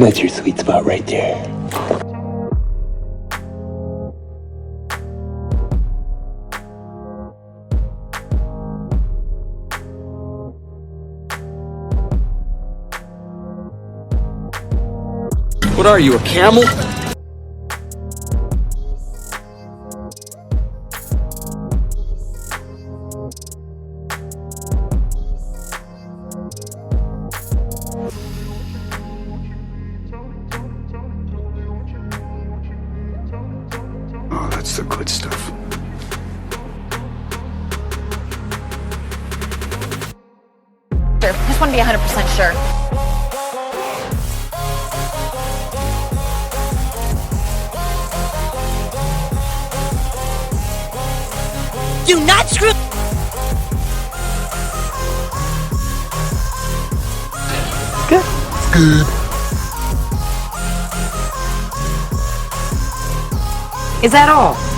That's your sweet spot right there. What are you, a camel? Oh, that's the good stuff. Sure. Just want to be 100% sure. Do not screw. Good. Good. Is that all?